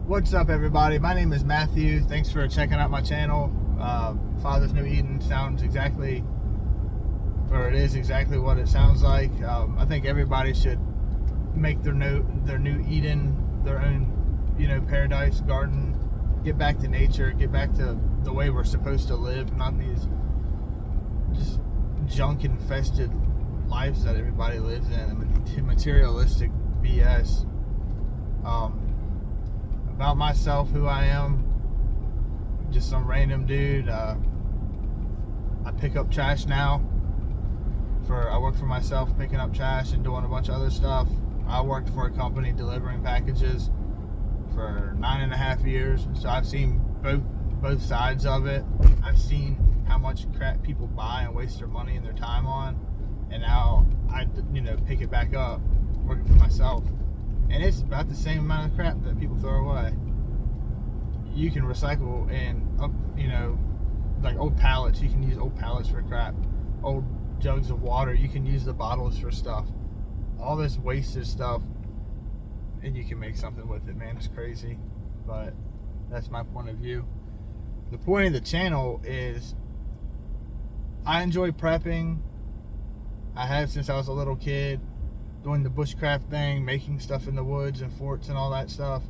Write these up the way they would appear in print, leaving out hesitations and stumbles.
What's up, everybody? My name is Matthew. Thanks for checking out my channel. Father's New Eden sounds exactly, or it is exactly what it sounds like. I think everybody should make their new Eden, their own, paradise garden. Get back to nature. Get back to the way we're supposed to live, not these just junk-infested lives that everybody lives in. Materialistic BS. About myself, who I am, just some random dude. I pick up trash now. I work for myself, picking up trash and doing a bunch of other stuff. I worked for a company delivering packages for 9.5 years, so I've seen both sides of it. I've seen how much crap people buy and waste their money and their time on, and now I pick it back up working for myself. And it's about the same amount of crap that people throw away. You can recycle like old pallets. You can use old pallets for crap. Old jugs of water. You can use the bottles for stuff. All this wasted stuff, and you can make something with it, man. It's crazy, but that's my point of view. The point of the channel is I enjoy prepping. I have since I was a little kid. Doing the bushcraft thing, making stuff in the woods and forts and all that stuff.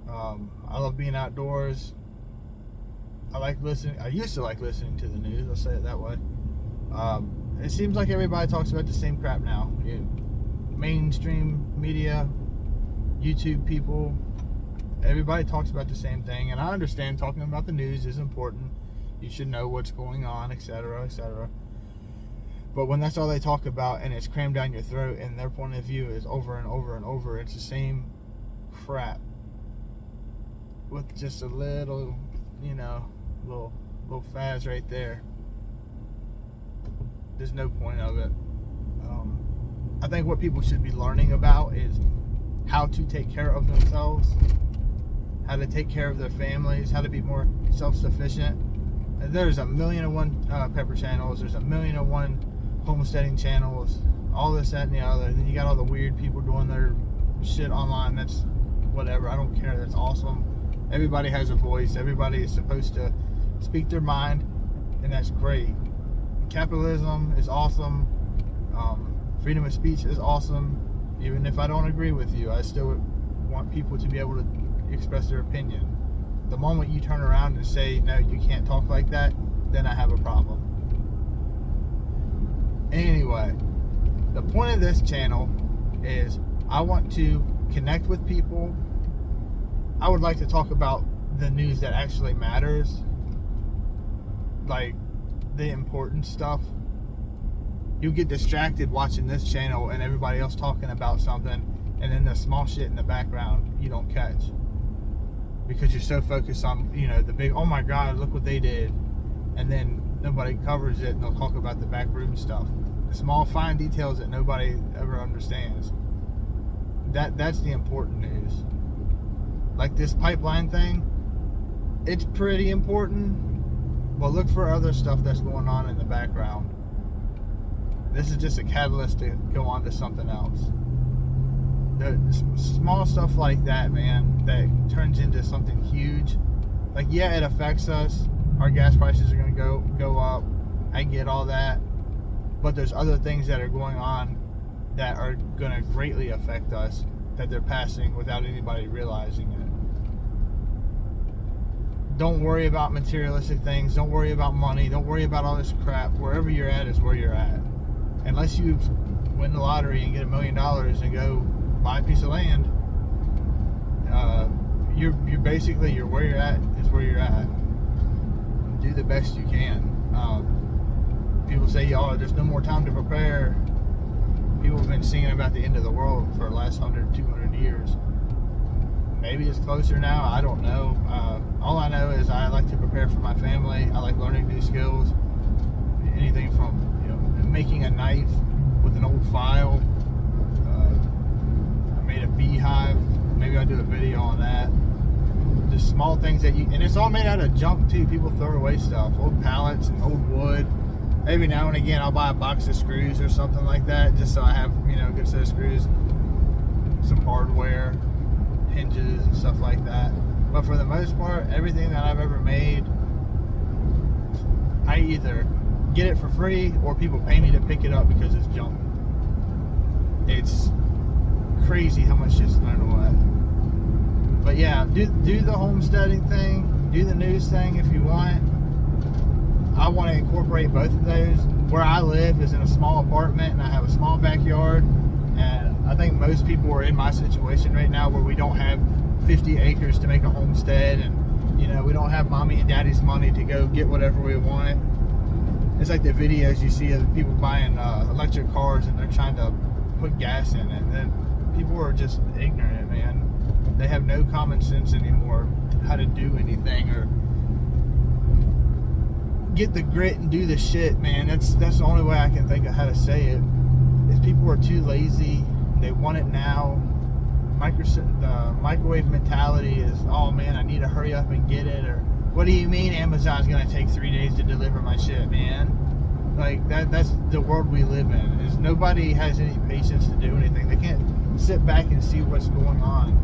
I love being outdoors. I used to like listening to the news, I'll say it that way. It seems like everybody talks about the same crap now. Mainstream media, YouTube people, everybody talks about the same thing. And I understand talking about the news is important. You should know what's going on, etc., etc. But when that's all they talk about and it's crammed down your throat and their point of view is over and over and over, it's the same crap with just a little, little faz right there. There's no point of it. I think what people should be learning about is how to take care of themselves, how to take care of their families, how to be more self-sufficient. And there's a million and one pepper channels. There's a million and one homesteading channels, all this, that, and the other. Then you got all the weird people doing their shit online. That's whatever. I don't care. That's awesome. Everybody has a voice. Everybody is supposed to speak their mind, and that's great. Capitalism is awesome. Freedom of speech is awesome. Even if I don't agree with you, I still want people to be able to express their opinion. The moment you turn around and say, no, you can't talk like that, then I have a problem. Anyway, the point of this channel is I want to connect with people. I would like to talk about the news that actually matters, like the important stuff. You get distracted watching this channel and everybody else talking about something, and then the small shit in the background you don't catch because you're so focused on the big, oh my god, look what they did, and then nobody covers it, and they'll talk about the back room stuff, the small fine details that nobody ever understands. That's the important news. Like this pipeline thing, it's pretty important, but look for other stuff that's going on in the background. This is just a catalyst to go on to something else. The small stuff like that, man, that turns into something huge. Like, yeah, it affects us. Our gas prices are going to go up. I get all that. But there's other things that are going on that are going to greatly affect us that they're passing without anybody realizing it. Don't worry about materialistic things. Don't worry about money. Don't worry about all this crap. Wherever you're at is where you're at. Unless you win the lottery and get $1 million and go buy a piece of land, you're basically where you're at is where you're at. Do the best you can. People say, oh, there's no more time to prepare. People have been singing about the end of the world for the last 100, 200 years. Maybe it's closer now. I don't know. All I know is I like to prepare for my family. I like learning new skills. Anything from making a knife with an old file. I made a beehive. Maybe I'll do a video on that. Just small things that and it's all made out of junk too. People throw away stuff, old pallets and old wood. Every now and again I'll buy a box of screws or something like that, just so I have a good set of screws, some hardware. hinges and stuff like that. But for the most part, everything that I've ever made, I either get it for free or people pay me to pick it up because it's junk. It's crazy how much shit's thrown away. But yeah, do the homesteading thing, do the news thing if you want. I want to incorporate both of those. Where I live is in a small apartment and I have a small backyard, and I think most people are in my situation right now where we don't have 50 acres to make a homestead, and you know, we don't have mommy and daddy's money to go get whatever we want. It's like the videos you see of people buying electric cars and they're trying to put gas in it, and then people are just ignorant, man. They have no common sense anymore how to do anything or get the grit and do the shit, man. That's the only way I can think of how to say it. Is people are too lazy. They want it now. The microwave mentality is, oh man, I need to hurry up and get it. Or what do you mean Amazon's gonna take 3 days to deliver my shit, man? Like that's the world we live in. Is nobody has any patience to do anything. They can't sit back and see what's going on.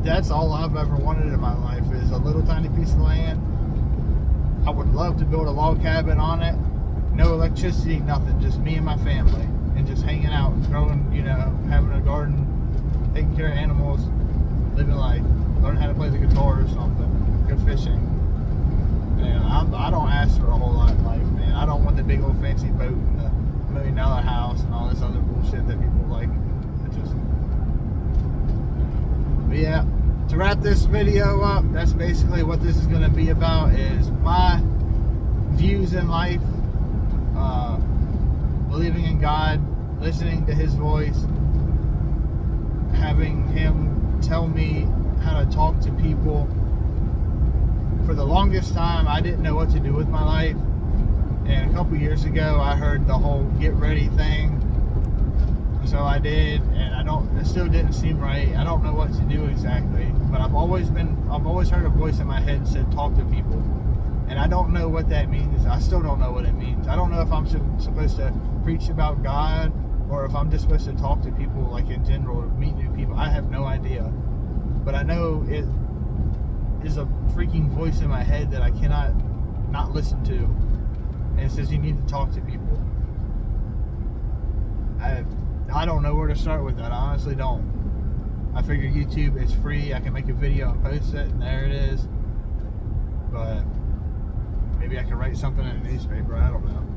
That's all I've ever wanted in my life, is a little tiny piece of land. I would love to build a log cabin on it. No electricity, nothing. Just me and my family. And just hanging out, growing, you know, having a garden, taking care of animals, living life. Learning how to play the guitar or something. Go fishing. Man, I don't ask for a whole lot in life, man. I don't want the big old fancy boat and the $1 million house and all this other bullshit that people like. It just... But yeah. To wrap this video up, that's basically what this is going to be about, is my views in life, believing in God, listening to His voice, having Him tell me how to talk to people. For the longest time, I didn't know what to do with my life, and a couple years ago, I heard the whole get ready thing. So I did, and it still didn't seem right. I don't know what to do exactly, but I've always heard a voice in my head that said talk to people, and I don't know what that means. I still don't know what it means. I don't know if I'm supposed to preach about God, or if I'm just supposed to talk to people like in general, or meet new people. I have no idea, but I know it is a freaking voice in my head that I cannot not listen to, and it says you need to talk to people. I don't know where to start with that. I honestly don't. I figure YouTube is free. I can make a video and post it, and there it is. But maybe I can write something in a newspaper. I don't know.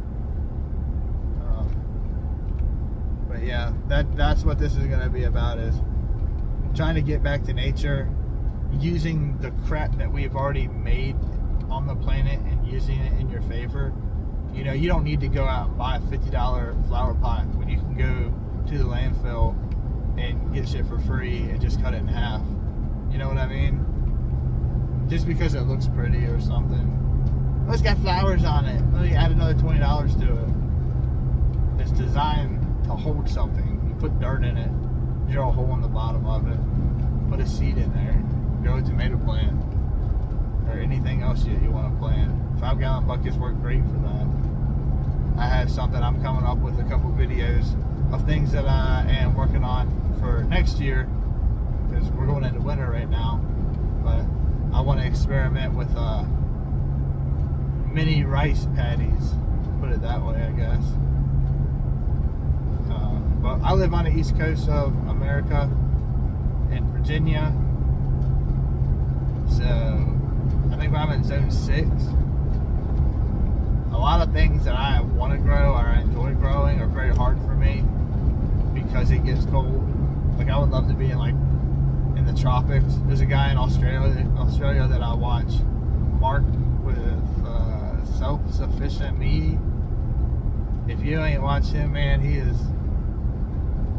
But yeah, that's what this is going to be about, is trying to get back to nature, using the crap that we've already made on the planet and using it in your favor. You know, you don't need to go out and buy a $50 flower pot when you can go to the landfill and get shit for free and just cut it in half. You know what I mean? Just because it looks pretty or something. Oh, it's got flowers on it. Let me add another $20 to it. It's designed to hold something. You put dirt in it, drill a hole in the bottom of it, put a seed in there, grow a tomato plant, or anything else you want to plant. 5-gallon buckets work great for that. I have something I'm coming up with, a couple videos of things that I am working on for next year, because we're going into winter right now. But I want to experiment with mini rice paddies, put it that way, I guess. But I live on the east coast of America in Virginia, so I think I'm in zone 6. A lot of things that I want to grow or I enjoy growing are very hard for me because it gets cold. Like, I would love to be in the tropics. There's a guy in Australia that I watch, Mark, with Self-Sufficient Me. If you ain't watched him, man, he is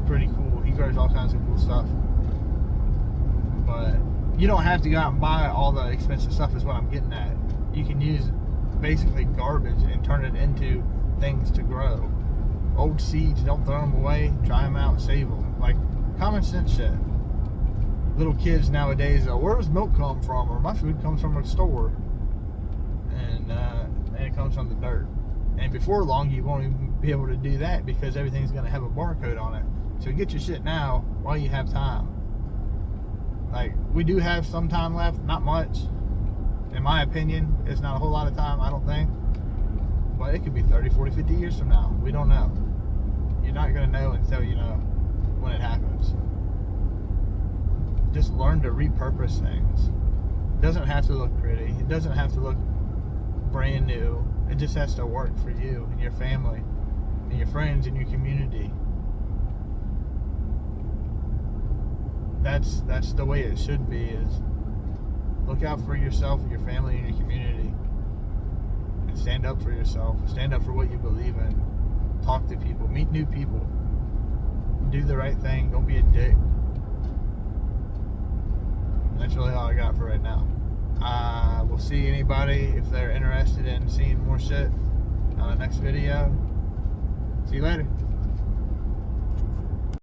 pretty cool. He grows all kinds of cool stuff. But you don't have to go out and buy all the expensive stuff, is what I'm getting at. You can use basically garbage and turn it into things to grow. Old seeds, don't throw them away. Try them out, save them. Like, common sense shit. Little kids nowadays, where does milk come from? Or my food comes from a store. And it comes from the dirt. And before long, you won't even be able to do that because everything's going to have a barcode on it. So get your shit now while you have time. Like, we do have some time left, not much. In my opinion, it's not a whole lot of time, I don't think. But it could be 30, 40, 50 years from now. We don't know. You're not going to know until you know when it happens. Just learn to repurpose things. It doesn't have to look pretty. It doesn't have to look brand new. It just has to work for you and your family and your friends and your community. That's the way it should be, is look out for yourself and your family and your community, and stand up for yourself. Stand up for what you believe in. Talk to people. Meet new people. Do the right thing. Don't be a dick. And that's really all I got for right now. We'll see anybody if they're interested in seeing more shit on the next video. See you later.